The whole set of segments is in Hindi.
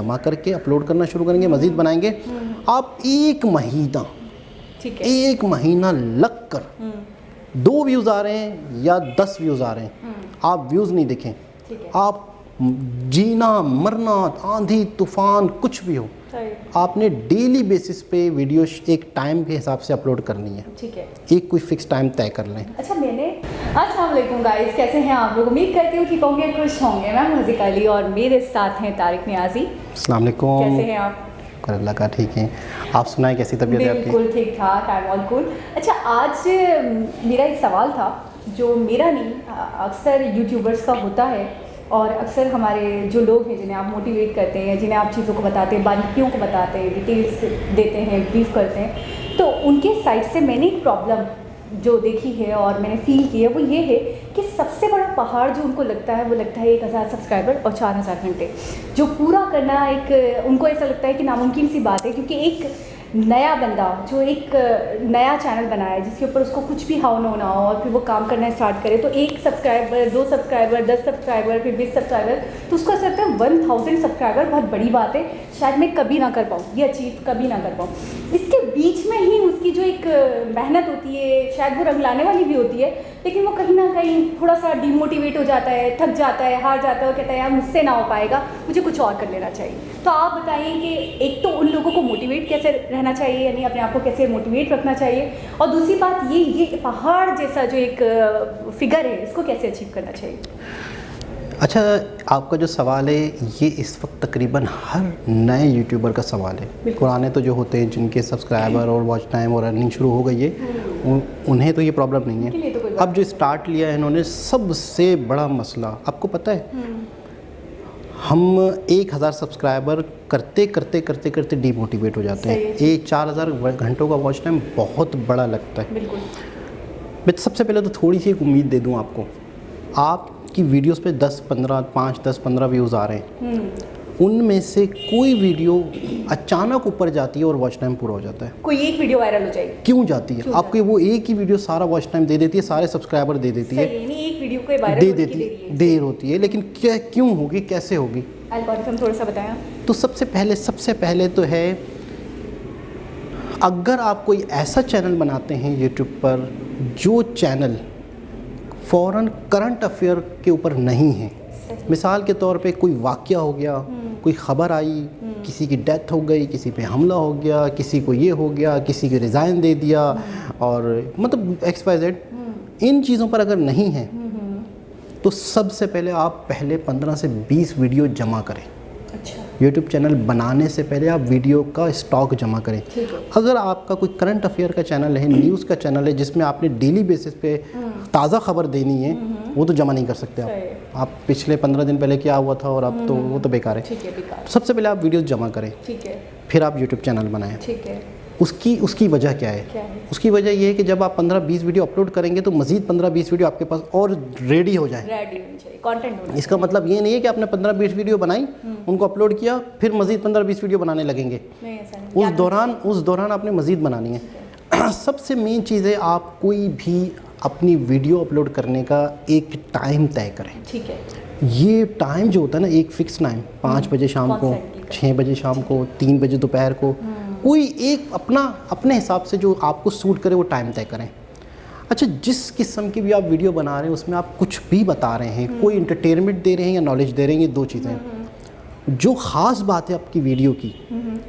जमा करके अपलोड करना शुरू करेंगे, मज़ीद बनाएंगे। आप एक महीना, ठीक है, एक महीना लग कर 2 व्यूज़ आ रहे हैं या 10 व्यूज़ आ रहे हैं, आप व्यूज़ नहीं देखें, आप जीना मरना आंधी तूफान कुछ भी हो, आपने डेली बेसिस पे वीडियो एक टाइम के हिसाब से अपलोड करनी है। ठीक है, एक कोई फिक्स टाइम तय कर लें। अच्छा अस्सलाम वालेकुम गाइस, कैसे हैं आप लोग? उम्मीद करती हूँ ठीक होंगे, खुश होंगे। मैं हज़ीक अली और मेरे साथ हैं तारिक नियाजी। अस्सलाम वालेकुम। कैसे हैं आप? अल्लाह का ठीक है, आप सुनाएं कैसी तबीयत है आपकी? बिल्कुल ठीक ठाक, आई एम ऑल कूल। अच्छा, आज मेरा एक सवाल था जो मेरा नहीं अक्सर यूट्यूबर्स का होता है, और अक्सर हमारे जो लोग हैं जिन्हें आप मोटिवेट करते हैं, जिन्हें आप चीज़ों को बताते हैं, बारीकियों को बताते हैं, डिटेल्स देते हैं, ब्रीफ करते हैं, तो उनके साइड से मैंने एक प्रॉब्लम जो देखी है और मैंने फील की है वो ये है कि सबसे बड़ा पहाड़ जो उनको लगता है वो लगता है 1000 सब्सक्राइबर और 4000 घंटे, जो पूरा करना एक उनको ऐसा लगता है कि नामुमकिन सी बात है, क्योंकि एक नया बंदा जो एक नया चैनल बनाया जिसके ऊपर उसको कुछ भी हाउ ना हो और फिर वो काम करना स्टार्ट करे, तो 1 सब्सक्राइबर 2 सब्सक्राइबर 10 सब्सक्राइबर फिर 20 सब्सक्राइबर, तो उसको ऐसा लगता है 1000 सब्सक्राइबर बहुत बड़ी बात है, शायद मैं कभी ना कर पाऊँ, ये अचीव कभी ना कर पाऊँ। इसके बीच में ही उसकी जो एक मेहनत होती है, शायद वो रंग लाने वाली भी होती है, लेकिन वो कहीं ना कहीं थोड़ा सा डिमोटिवेट हो जाता है, थक जाता है, हार जाता है और कहता है यार मुझसे ना हो पाएगा, मुझे कुछ और कर लेना चाहिए। तो आप बताइए कि एक तो उन लोगों को मोटिवेट कैसे रहना चाहिए, यानी अपने आप को कैसे मोटिवेट रखना चाहिए, और दूसरी बात ये पहाड़ जैसा जो एक फिगर है इसको कैसे अचीव करना चाहिए? अच्छा, आपका जो सवाल है ये इस वक्त तकरीबन हर नए यूट्यूबर का सवाल है। पुराने तो जो होते हैं जिनके सब्सक्राइबर और वॉच टाइम और अर्निंग शुरू हो गई है उन्हें तो ये प्रॉब्लम नहीं है। तो अब जो स्टार्ट लिया है इन्होंने, सबसे बड़ा मसला आपको पता है, हम 1000 सब्सक्राइबर करते करते करते करते डीमोटिवेट हो जाते हैं। ये 4000 घंटों का वॉच टाइम बहुत बड़ा लगता है। बिल्कुल। मैं सबसे पहले तो थोड़ी सी एक उम्मीद दे दूं आपको, आपकी वीडियोस पे 10-15 व्यूज़ आ रहे हैं, उनमें से कोई वीडियो अचानक ऊपर जाती है और वॉच टाइम पूरा हो जाता है। कोई एक वीडियो वायरल हो जाएगी, क्यों जाती है? आपको वो एक ही वीडियो सारा वॉच टाइम दे देती है, सारे सब्सक्राइबर दे देती है, एक वीडियो को वायरल दे देती है, देर होती है, लेकिन क्या क्यों होगी, कैसे होगी? एल्गोरिथम थोड़ा सा बताएं। तो सबसे पहले तो है, अगर आप कोई ऐसा चैनल बनाते हैं यूट्यूब पर जो चैनल फ़ौरन करंट अफेयर के ऊपर नहीं है, मिसाल के तौर पे कोई वाक़या हो गया, कोई ख़बर आई, किसी की डेथ हो गई, किसी पे हमला हो गया, किसी को ये हो गया, किसी को रिज़ाइन दे दिया, और मतलब XYZ, इन चीज़ों पर अगर नहीं है तो सबसे पहले आप 15 से 20 वीडियो जमा करें। अच्छा। यूट्यूब चैनल बनाने से पहले आप वीडियो का स्टॉक जमा करें। अगर आपका कोई करंट अफेयर का चैनल है, न्यूज़ का चैनल है, जिसमें आपने डेली बेसिस पे ताज़ा खबर देनी है, वो तो जमा नहीं कर सकते आप पिछले 15 दिन पहले क्या हुआ था और अब तो वो तो बेकार है। तो सबसे पहले आप वीडियो जमा करें, फिर आप यूट्यूब चैनल बनाएं। उसकी वजह क्या है? उसकी वजह ये है कि जब आप 15-20 वीडियो अपलोड करेंगे तो मज़ीद 15-20 वीडियो आपके पास और रेडी हो जाए। कंटेंट इसका मतलब ये नहीं है कि आपने 15-20 वीडियो बनाई, उनको अपलोड किया, फिर मज़ीद 15-20 वीडियो बनाने लगेंगे। उस दौरान आपने मज़ीद बनानी है। सबसे मेन चीज़ है, आप कोई भी अपनी वीडियो अपलोड करने का एक टाइम तय करें। ठीक है। ये टाइम जो होता है ना, एक फ़िक्स टाइम, 5 बजे शाम को, 6 बजे शाम को, 3 बजे दोपहर को, कोई एक अपने हिसाब से जो आपको सूट करे वो टाइम तय करें। अच्छा, जिस किस्म की भी आप वीडियो बना रहे हैं उसमें आप कुछ भी बता रहे हैं, कोई इंटरटेनमेंट दे रहे हैं या नॉलेज दे रहे हैं, ये 2 चीज़ें हैं। जो ख़ास बात है आपकी वीडियो की,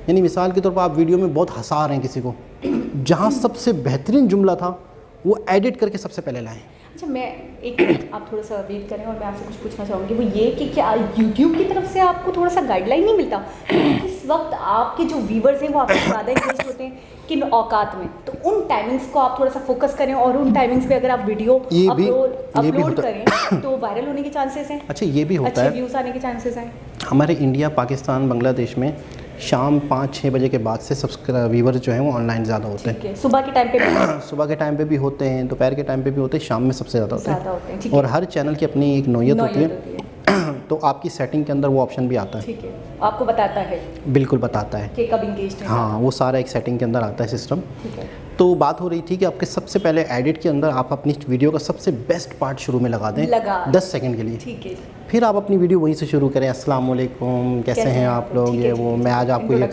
यानी मिसाल के तौर पर आप वीडियो में बहुत हंसा रहे हैं किसी को, जहाँ सबसे बेहतरीन जुमला था वो एडिट करके सबसे पहले लाएँ। अच्छा, मैं एक मिनट आप थोड़ा सा वेट करें और मैं आपसे कुछ पूछना चाहूँगी, वो ये कि क्या YouTube की तरफ से आपको थोड़ा सा गाइडलाइन नहीं मिलता? इस वक्त आपके जो व्यूवर्स हैं वो आपसे ज़्यादा इंगेज होते हैं किन औकात में, तो उन टाइमिंग्स को आप थोड़ा सा फोकस करें, और उन टाइमिंग्स पे अगर आप वीडियो अपलोड करें तो वायरल होने के चांसेस हैं। अच्छा, ये भी होता है, अच्छे व्यूज़ आने के चांसेस हैं। हमारे इंडिया, पाकिस्तान, बांग्लादेश में शाम 5-6 बजे के बाद से सब्सक्राइबर जो हैं वो ऑनलाइन ज़्यादा होते हैं। सुबह के टाइम पे भी होते हैं, दोपहर के टाइम पे भी होते हैं, शाम में सबसे ज़्यादा होते हैं। और हर चैनल की अपनी एक नौयत होती है। तो आपकी सेटिंग के अंदर वो ऑप्शन भी आता है। ठीक है, आपको बताता है। बिल्कुल बताता है कि कब इंगेज्ड है। हाँ, वो सारा एक सेटिंग के अंदर आता है सिस्टम। तो बात हो रही थी कि आपके सबसे पहले एडिट के अंदर आप अपनी वीडियो का सबसे बेस्ट पार्ट शुरू में लगा दें 10 सेकंड के लिए। ठीक है। फिर आप अपनी वीडियो वहीं से शुरू करें, अस्सलाम वालेकुम, कैसे हैं आप लोग, ये वो, मैं आज आपको ये,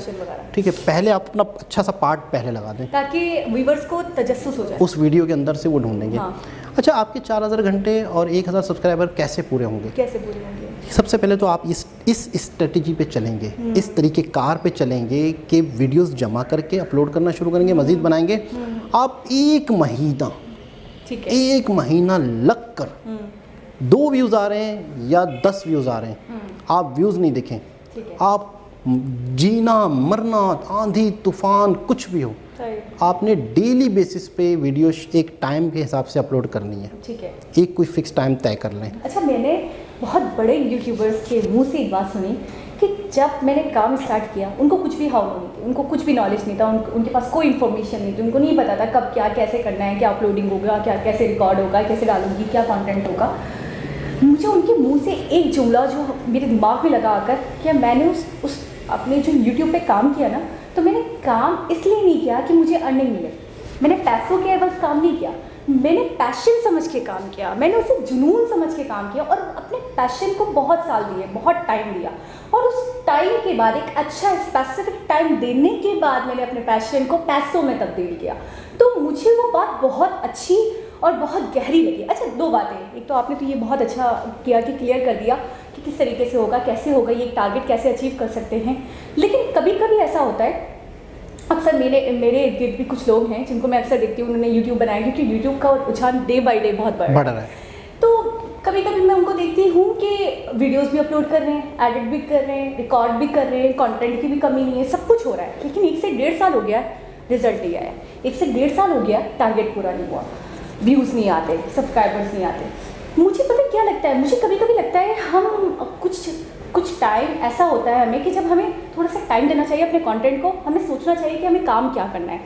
ठीक है, पहले आप अपना अच्छा सा पार्ट पहले लगा दें ताकि व्यूअर्स को तजस्सुस हो जाए, उस वीडियो के अंदर से वो ढूंढेंगे। हाँ। अच्छा, आपके 4000 घंटे और 1000 सब्सक्राइबर कैसे पूरे होंगे? कैसे पूरे होंगे? सबसे पहले तो आप इस स्ट्रेटजी पे चलेंगे, इस तरीके कार पे चलेंगे कि वीडियोस जमा करके अपलोड करना शुरू करेंगे, मज़ीद बनाएंगे। आप एक महीना, ठीक है, एक महीना लग कर 2 व्यूज़ आ रहे हैं या 10 व्यूज़ आ रहे हैं, आप व्यूज़ नहीं देखें, आप जीना मरना आंधी तूफान कुछ भी हो, आपने डेली बेसिस पे वीडियो एक टाइम के हिसाब से अपलोड करनी है। ठीक है, एक कोई फिक्स टाइम तय कर लें। अच्छा, मैंने बहुत बड़े यूट्यूबर्स के मुंह से एक बात सुनी कि जब मैंने काम स्टार्ट किया उनको कुछ भी हाउ नहीं थी, उनको कुछ भी नॉलेज नहीं था, उनके पास कोई इन्फॉर्मेशन नहीं थी, उनको नहीं पता था कब क्या कैसे करना है, क्या अपलोडिंग होगा, क्या कैसे रिकॉर्ड होगा, कैसे डालूंगी, क्या कंटेंट होगा। मुझे उनके मुंह से एक जुमला जो मेरे दिमाग में लगा आकर कि मैंने उस अपने जो यूट्यूब पे काम किया ना, तो मैंने काम इसलिए नहीं किया कि मुझे अर्निंग मिले, मैंने पैसों के बस काम नहीं किया, मैंने पैशन समझ के काम किया, मैंने उसे जुनून समझ के काम किया और अपने पैशन को बहुत साल दिए, बहुत टाइम दिया, और उस टाइम के बाद एक अच्छा स्पेसिफिक टाइम देने के बाद मैंने अपने पैशन को पैसों में तब्दील किया। तो मुझे वो बात बहुत अच्छी और बहुत गहरी लगी। अच्छा, 2 बातें, एक तो आपने तो ये बहुत अच्छा किया कि क्लियर कर दिया कि किस तरीके से होगा, कैसे होगा, ये टारगेट कैसे अचीव कर सकते हैं। लेकिन कभी कभी ऐसा होता है, अक्सर मेरे इर्द गिर्द भी कुछ लोग हैं जिनको मैं अक्सर देखती हूँ, उन्होंने यूट्यूब बनाया क्योंकि यूट्यूब का रुझान डे बाय डे बहुत बढ़ रहा है। तो कभी कभी मैं उनको देखती हूँ कि वीडियोस भी अपलोड कर रहे हैं, एडिट भी कर रहे हैं, रिकॉर्ड भी कर रहे हैं, कंटेंट की भी कमी नहीं है, सब कुछ हो रहा है, लेकिन 1 से 1.5 साल हो गया, रिजल्ट नहीं आया। 1 से 1.5 साल हो गया, टारगेट पूरा नहीं हुआ, व्यूज़ नहीं आते, सब्सक्राइबर्स नहीं आते। मुझे पता क्या लगता है, मुझे कभी कभी लगता है हम कुछ टाइम ऐसा होता है हमें कि जब हमें थोड़ा सा टाइम देना चाहिए अपने कंटेंट को, हमें सोचना चाहिए कि हमें काम क्या करना है।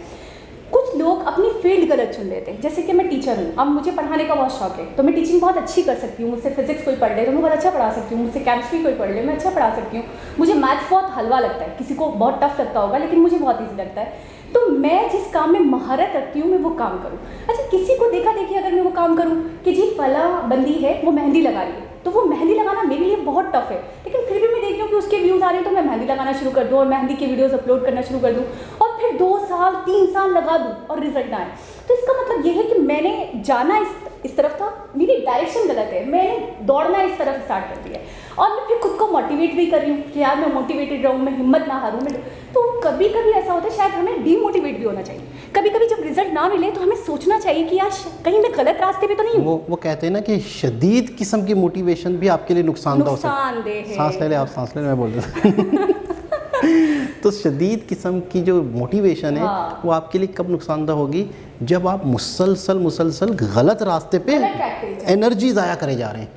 कुछ लोग अपनी फील्ड गलत चुन लेते हैं, जैसे कि मैं टीचर हूँ, अब मुझे पढ़ाने का बहुत शौक है, तो मैं टीचिंग बहुत अच्छी कर सकती हूँ, मुझसे फिजिक्स कोई पढ़ ले तो मैं बहुत अच्छा पढ़ा सकती हूँ, मुझसे केमिस्ट्री कोई पढ़ ले मैं अच्छा पढ़ा सकती हूँ, मुझे मैथ्स बहुत हलवा लगता है, किसी को बहुत टफ लगता होगा लेकिन मुझे बहुत ईजी लगता है, तो मैं जिस काम में महारत रखती हूँ मैं वो काम करूँ। अच्छा, किसी को देखा देखी अगर मैं वो काम करूँ कि जी फला बंदी है वो मेहंदी लगा रही है, तो वो मेहंदी लगाना मेरे लिए बहुत टफ है, लेकिन फिर भी मैं देख रही हूँ कि उसके व्यूज़ आ रहे हैं, तो मैं मेहंदी लगाना शुरू कर दूँ और मेहंदी के वीडियोस अपलोड करना शुरू कर दूँ और फिर 2 साल 3 साल लगा दूँ और रिजल्ट ना आए। तो इसका मतलब ये है कि मैंने जाना इस तरफ था, मेरी डायरेक्शन गलत है, मैंने दौड़ना इस तरफ स्टार्ट कर दिया और मैं फिर खुद को मोटिवेट भी कर रही हूँ कि यार मैं मोटिवेटेड रहूँ, मैं हिम्मत ना हारूँ। मैं तो कभी कभी ऐसा होता है, शायद हमें डीमोटिवेट भी होना चाहिए। कभी कभी जब रिजल्ट ना मिले तो हमें सोचना चाहिए कि यार कहीं मैं गलत रास्ते पे तो नहीं हूँ। वो कहते हैं ना कि शदीद किस्म की मोटिवेशन भी आपके लिए नुकसानदेह हो सकती है। सांस ले ले, आप सांस ले, मैं बोल देता तो शदीद किस्म की जो मोटिवेशन है, हाँ, वो आपके लिए कब नुकसानदेह होगी, जब आप मुसलसल गलत रास्ते पे एनर्जी ज़ाया करे जा रहे हैं।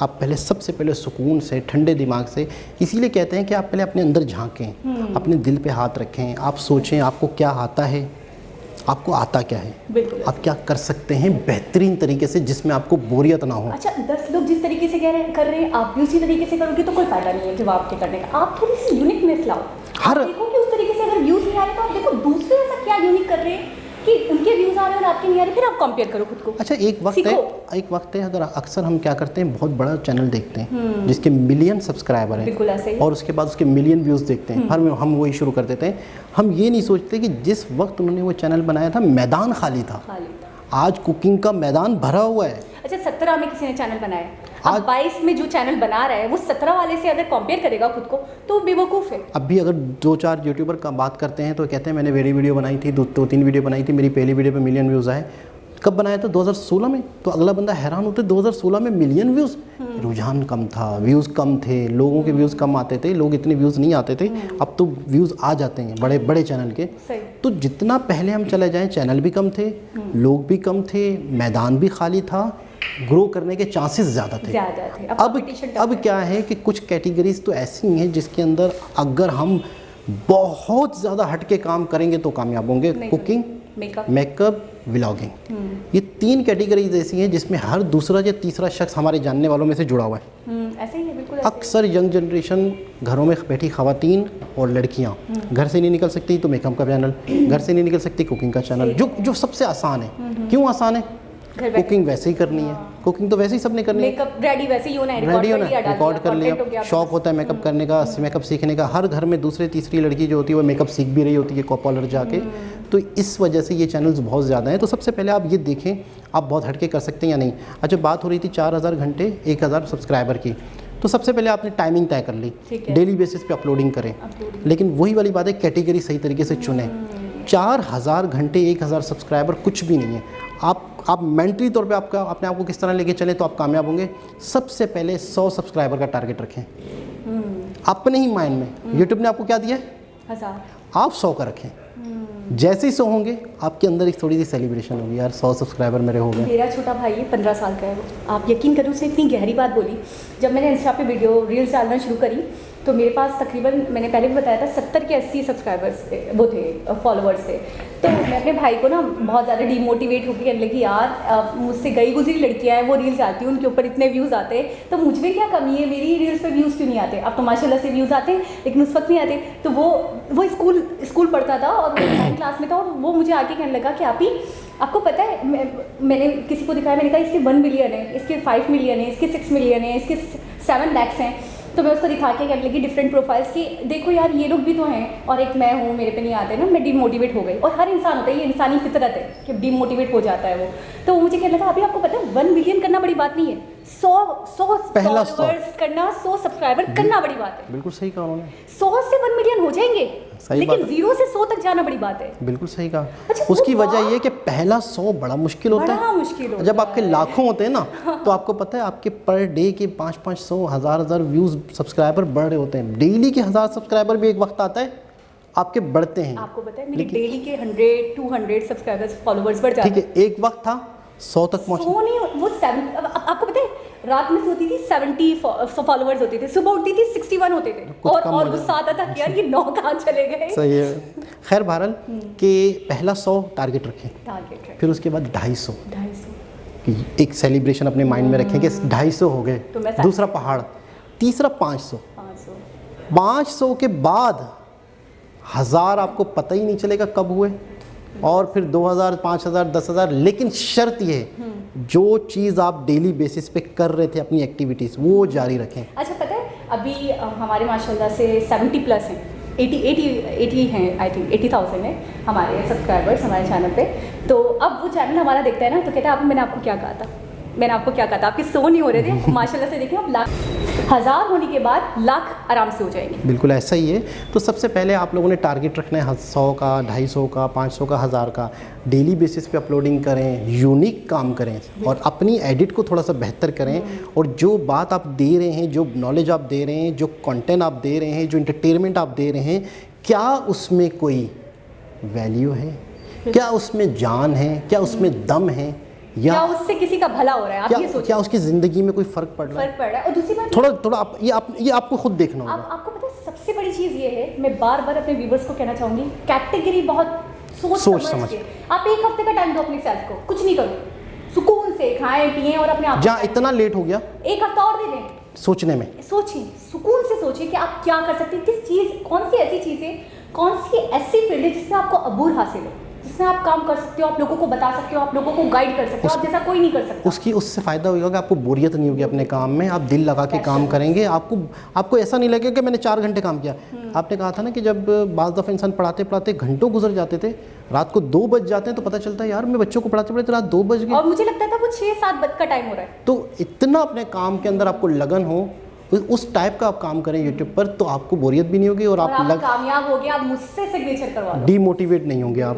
आप पहले सबसे पहले सुकून से, ठंडे दिमाग से, इसीलिए कहते हैं कि आप पहले अपने अंदर झांकें, अपने दिल पे हाथ रखें, आप सोचें आपको क्या आता है, आपको आता क्या है, आप क्या कर सकते हैं बेहतरीन तरीके से जिसमें आपको बोरियत ना हो। अच्छा, 10 लोग जिस तरीके से कर रहे हैं आप भी उसी तरीके से करोगे तो कोई फायदा नहीं है फिर आपके करने का। आप थोड़ी सी यूनिकनेस लाओ, हर देखो कि उस तरीके से अगर व्यूज़ नहीं आ रहे तो आप देखो दूसरे ऐसा क्या यूनिक कर रहे हैं कि उनके व्यूज़ आ रहे हैं और आपके नहीं आ रहे, फिर आप कंपेयर करो खुद को। अच्छा, एक वक्त है अगर अक्सर हम क्या करते हैं, बहुत बड़ा चैनल देखते हैं जिसके मिलियन सब्सक्राइबर हैं और उसके बाद उसके मिलियन व्यूज़ देखते हैं, हम वही शुरू कर देते हैं। हम ये नहीं सोचते कि जिस वक्त उन्होंने वो चैनल बनाया था मैदान खाली था, आज कुकिंग का मैदान भरा हुआ है। अच्छा, 17 में किसी ने चैनल बनाया, आज 22 में जो चैनल बना रहा है वो 17 वाले से अगर कंपेयर करेगा खुद को तो बेवकूफ़ है। अब भी अगर 2-4 यूट्यूबर का बात करते हैं तो कहते हैं मैंने मेरी वीडियो बनाई थी, 2-3 वीडियो बनाई थी, मेरी पहली वीडियो पे मिलियन व्यूज़ आए। कब बनाया था? 2016 में। तो अगला बंदा हैरान होते 2016 में मिलियन व्यूज़, रुझान कम था, व्यूज़ कम थे, लोगों के व्यूज़ कम आते थे, लोग इतने व्यूज़ नहीं आते थे। अब तो व्यूज़ आ जाते हैं बड़े बड़े चैनल के। तो जितना पहले हम चले जाएं, चैनल भी कम थे, लोग भी कम थे, मैदान भी खाली था, ग्रो करने के चांसेस ज़्यादा थे। अब क्या है कि कुछ कैटेगरीज तो ऐसी हैं जिसके अंदर अगर हम बहुत ज़्यादा हट के काम करेंगे तो कामयाब होंगे। कुकिंग, मेकअप, व्लॉगिंग, ये 3 कैटेगरीज ऐसी हैं जिसमें हर दूसरा या तीसरा शख्स हमारे जानने वालों में से जुड़ा हुआ है। ऐसे ही है, बिल्कुल ऐसे ही। अक्सर यंग जनरेशन, घरों में बैठी ख़वातीन और लड़कियां घर से नहीं निकल सकती तो मेकअप का चैनल, घर से नहीं निकल सकती कुकिंग का चैनल, जो सबसे आसान है। क्यों आसान है? कुकिंग वैसे ही करनी है, कुकिंग तो वैसे ही सबने करनी है, मेकअप रेडी वैसे ही होना है, रेडी होना है, रिकॉर्ड कर लिया, शौक होता है मेकअप करने का, मेकअप सीखने का। हर घर में दूसरी तीसरी लड़की जो होती है वो मेकअप सीख भी रही होती है पार्लर जाके। तो इस वजह से ये चैनल्स बहुत ज़्यादा हैं। तो सबसे पहले आप ये देखें आप बहुत हटके कर सकते हैं या नहीं। अच्छा, बात हो रही थी 4000 घंटे 1000 सब्सक्राइबर की, तो सबसे पहले आपने टाइमिंग तय कर ली, डेली बेसिस पे अपलोडिंग करें। लेकिन वही वाली बात है, कैटेगरी सही तरीके से चुनें। 4000 घंटे 1000 सब्सक्राइबर कुछ भी नहीं है। आप मेंटली तौर पे आपका अपने आप को किस तरह लेके चलें तो आप कामयाब होंगे। सबसे पहले 100 सब्सक्राइबर का टारगेट रखें अपने ही माइंड में। यूट्यूब ने आपको क्या दिया है? 1000, आप 100 का रखें। जैसे ही 100 होंगे आपके अंदर एक थोड़ी सी सेलिब्रेशन होगी, यार 100 सब्सक्राइबर मेरे हो गए। मेरा छोटा भाई है, 15 साल का है वो। आप यकीन करो, उसने इतनी गहरी बात बोली। जब मैंने इंस्टा पे वीडियो रील्स डालना शुरू करी तो मेरे पास तकरीबन, मैंने पहले भी बताया था, 70 के 80 सब्सक्राइबर्स थे, वो थे फॉलोअर्स थे। तो मैं अपने भाई को ना बहुत ज़्यादा डीमोटिवेट होकर कहने लगी, यार मुझसे गई गुजरी लड़कियाँ हैं, वो रील्स आती हैं, उनके ऊपर इतने व्यूज़ आते हैं, तो मुझ में क्या कमी है, मेरी रील्स पे व्यूज़ क्यों नहीं आते? अब तो माशाल्लाह से व्यूज़ आते हैं, लेकिन उस वक्त नहीं आते। तो वो स्कूल पढ़ता था और 9th क्लास में था, और वो मुझे आके कहने लगा कि आप ही, आपको पता है, मैंने किसी को दिखाया, मैंने कहा इसके 1 मिलियन है, इसके 5 मिलियन है, इसके 6 मिलियन है, इसके 7 lakhs हैं। तो मैं उसको दिखा के कहने लगी डिफरेंट प्रोफाइल्स की, देखो यार ये लोग भी तो हैं और एक मैं हूँ, मेरे पे नहीं आते ना, मैं डिमोटिवेट हो गई। और हर इंसान होता है, ये इंसानी फितरत है कि डिमोटिवेट हो जाता है वो। तो वो मुझे कहने लगा, अभी आपको पता है 1 मिलियन करना बड़ी बात नहीं है, 100 फॉलोअर्स करना, 100 सब्सक्राइबर करना बड़ी बात है। बिल्कुल सही कहा उन्होंने। 100 से 1 मिलियन हो जाएंगे, लेकिन 0 से 100 तक जाना बड़ी बात है। बिल्कुल सही कहा। अच्छा, उसकी वजह ये कि पहला 100 बड़ा मुश्किल होता है। मुश्किल होता जब आपके लाखों होते हैं ना तो आपको पता है आपके पर डे के 500 1000 व्यूज़ सब्सक्राइबर बढ़ रहे होते हैं। डेली के 1000 सब्सक्राइबर भी एक वक्त आता है आपके बढ़ते हैं। आपको पता है मेरे डेली के 100 200 सब्सक्राइबर्स फॉलोअर्स बढ़ जाते हैं। ठीक है, एक वक्त था 100 तक पहुंचना। 100 नहीं, वो 7, आपको पता है रात में सोती थी 70 फॉलोअर्स होते थे, सुबह उठती थी 61 होते थे, और गुस्सा आता था कि यार ये 9 कहाँ चले गए। सही है। खैर बहरहाल कि पहला 100 टारगेट रखें, फिर उसके बाद 250 एक सेलिब्रेशन अपने माइंड में रखें कि 250 हो गए, दूसरा पहाड़, तीसरा 500 के बाद 1000 आपको पता ही नहीं चलेगा कब हुए, और फिर 2000 5000 10,000। लेकिन शर्त ये है जो चीज़ आप डेली बेसिस पे कर रहे थे अपनी एक्टिविटीज़ वो जारी रखें। अच्छा, पता है अभी हमारे माशाल्लाह से 70+ हैं, 80 हैं, आई थिंक 80,000 है हमारे सब्सक्राइबर्स हमारे चैनल पे। तो अब वो चैनल हमारा देखता है ना, तो कहता है मैंने आपको क्या कहा था, आपके 100 नहीं हो रहे थे, माशाल्लाह से देखिए अब 1000 होने के बाद लाख आराम से हो जाएंगे। बिल्कुल ऐसा ही है। तो सबसे पहले आप लोगों ने टारगेट रखना है 100 का, 250 का, 500 का, 1000 का। डेली बेसिस पे अपलोडिंग करें, यूनिक काम करें और अपनी एडिट को थोड़ा सा बेहतर करें। और जो बात आप दे रहे हैं, जो नॉलेज आप दे रहे हैं, जो कंटेंट आप दे रहे हैं, जो इंटरटेनमेंट आप दे रहे हैं, क्या उसमें कोई वैल्यू है, क्या उसमें जान है, क्या उसमें दम है, या क्या उससे किसी का भला हो रहा है? आप ये सोचिए, क्या उसकी ज़िंदगी में कोई फ़र्क पड़ रहा है? और दूसरी बात थोड़ा आप ये आपको खुद देखना होगा। आपको पता है सबसे बड़ी चीज़ ये है, मैं बार बार अपने व्यूवर्स को कहना चाहूँगी, कैटेगरी बहुत सोच समझ के। आप 1 हफ्ते का टाइम दो अपने सेल्फ को, कुछ नहीं करो, सुकून से खाएं पिएं और अपने आप। जहाँ इतना लेट हो गया 1 हफ्ता और दे दें सोचने में। सोचिए, सुकून से सोचिए कि आप क्या कर सकते हैं, किस चीज़, कौन सी ऐसी चीज़ है, कौन सी ऐसी फील्ड है जिसमें आपको अबूर हासिल हो, जिसमें आप काम कर सकते हो, आप लोगों को बता सकते हो, आप लोगों को गाइड कर सकते हो, आप जैसा कोई नहीं कर सकता। उससे फ़ायदा होगा कि आपको बोरियत नहीं होगी अपने काम में, आप दिल लगा के काम करेंगे। आपको ऐसा नहीं लगेगा कि मैंने 4 घंटे काम किया। आपने कहा था ना कि जब बाज़ दफ़ा इंसान पढ़ाते पढ़ाते घंटों गुजर जाते थे, रात को 2 बज जाते हैं तो पता चलता है यार मैं बच्चों को पढ़ाते पढ़ाते रात 2 बज गए, और मुझे लगता था वो 6-7 का टाइम हो रहा है। तो इतना अपने काम के अंदर आपको लगन हो, उस टाइप का आप काम करें यूट्यूब पर, तो आपको बोरियत भी नहीं होगी और आप कामयाब हो गए। आप मुझसे सिग्नेचर करवा लो, डीमोटिवेट नहीं होंगे आप।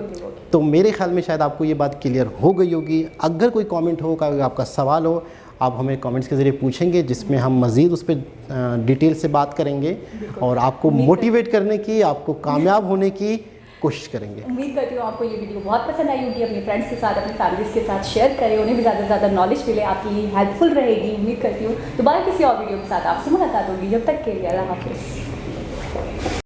तो मेरे ख्याल में शायद आपको ये बात क्लियर हो गई होगी। अगर कोई कमेंट हो, आपका सवाल हो, आप हमें कमेंट्स के ज़रिए पूछेंगे, जिसमें हम मज़ीद उस पर डिटेल से बात करेंगे और आपको मोटिवेट करने की, आपको कामयाब होने की कोशिश करेंगे। उम्मीद करती हूँ आपको ये वीडियो बहुत पसंद आई होगी। अपने फ्रेंड्स के साथ, अपनी फैमिलीज़ के साथ शेयर करें, उन्हें भी ज़्यादा से ज़्यादा नॉलेज मिले, आपकी हेल्पफुल रहेगी। उम्मीद करती हूँ दोबारा किसी और वीडियो के साथ आपसे मुलाकात होगी। जब तक के लिए अल्लाह हाफ़िज़।